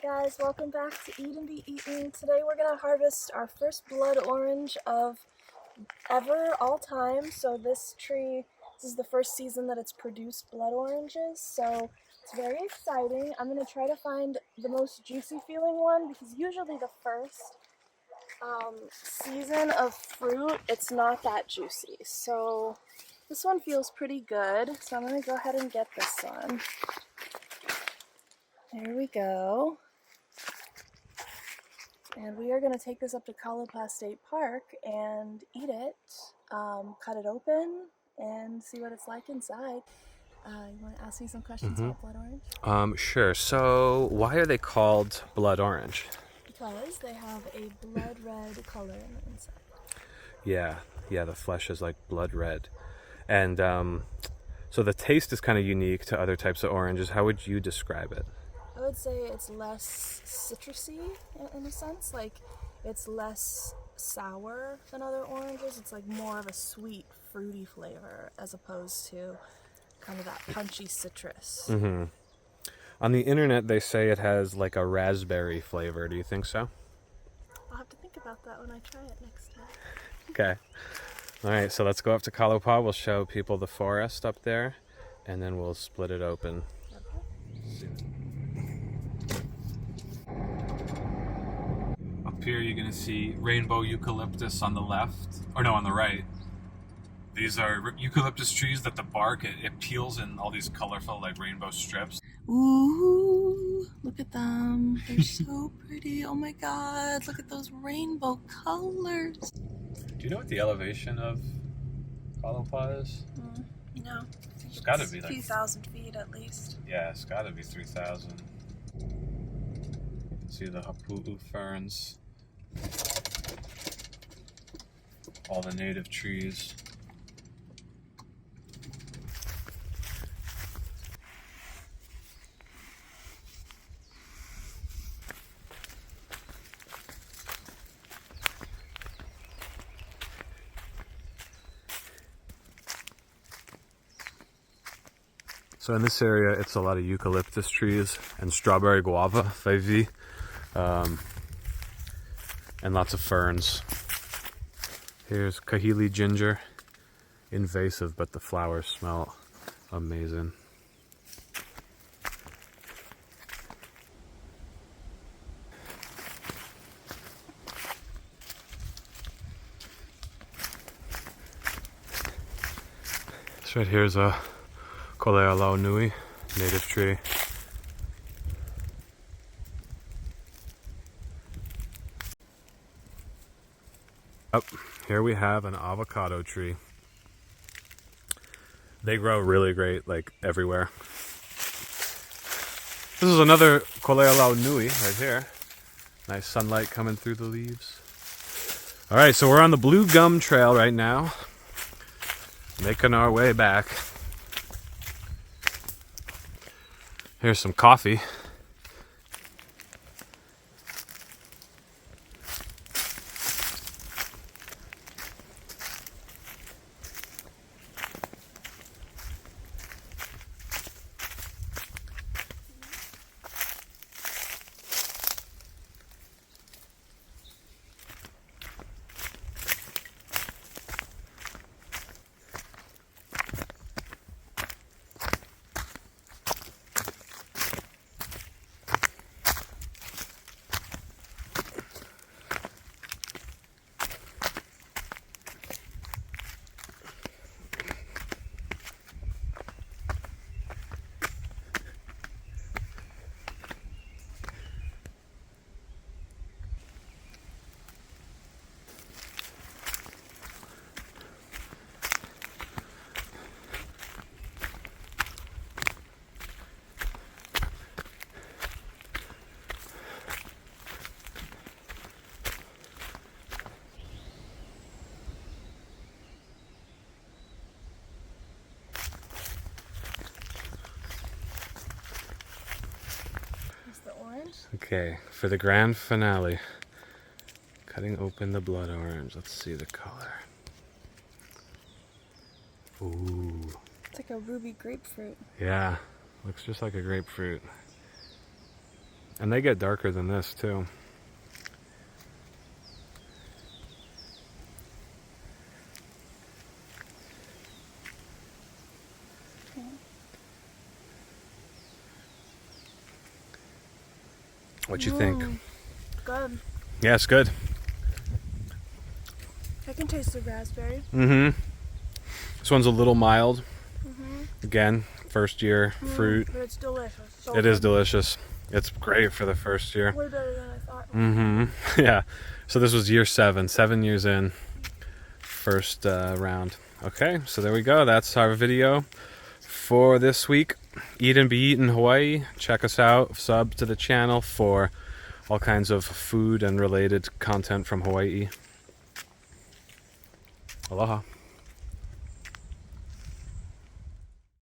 guys, welcome back to Eat and Be Eaten. Today we're going to harvest our first blood orange of ever, all time. So this is the first season that it's produced blood oranges, so it's very exciting. I'm going to try to find the most juicy feeling one because usually the first season of fruit, it's not that juicy. So this one feels pretty good, so I'm going to go ahead and get this one. There we go. And we are going to take this up to Kalopa State Park and eat it, cut it open, and see what it's like inside. You want to ask me some questions about blood orange? Sure. So why are they called blood orange? Because they have a blood red color in the inside. Yeah, the flesh is like blood red. And so the taste is kind of unique to other types of oranges. How would you describe it? I would say it's less citrusy in a sense, like it's less sour than other oranges. It's like more of a sweet, fruity flavor as opposed to kind of that punchy citrus. Mm-hmm. On the internet, they say it has like a raspberry flavor. Do you think so? I'll have to think about that when I try it next time. Okay. All right, so let's go up to Kalopa. We'll show people the forest up there, and then we'll split it open. Up here, you're going to see rainbow eucalyptus on the left, or no, on the right. These are eucalyptus trees that the bark, it peels in all these colorful, like rainbow strips. Ooh, look at them. They're so pretty. Oh my god, look at those rainbow colors. Do you know what the elevation of Kalopa is? No. It's got to be a like few thousand feet at least. Yeah, it's got to be 3,000. You can see the hapu'u ferns, all the native trees. So in this area, it's a lot of eucalyptus trees and strawberry guava, 5V, and lots of ferns. Here's kahili ginger, invasive, but the flowers smell amazing. This right here is a Kolea Nui, native tree. Up here we have an avocado tree. They grow really great, like everywhere. This is another Kolea Nui right here. Nice sunlight coming through the leaves. All right, so we're on the Blue Gum Trail right now, making our way back. Here's some coffee. Okay, for the grand finale, cutting open the blood orange. Let's see the color. Ooh. It's like a ruby grapefruit. Yeah, looks just like a grapefruit. And they get darker than this too. What you think? Good. Yeah, it's good. I can taste the raspberry. Mm-hmm. This one's a little mild. Again, first year fruit. But it's delicious. So It is delicious. It's great for the first year. way better than I thought. Mm-hmm. Yeah. So this was year 7. 7 years in. First round. Okay, so there we go. That's our video for this week. Eat and Be Eaten Hawaii. Check us out. Sub to the channel for all kinds of food and related content from Hawaii. Aloha.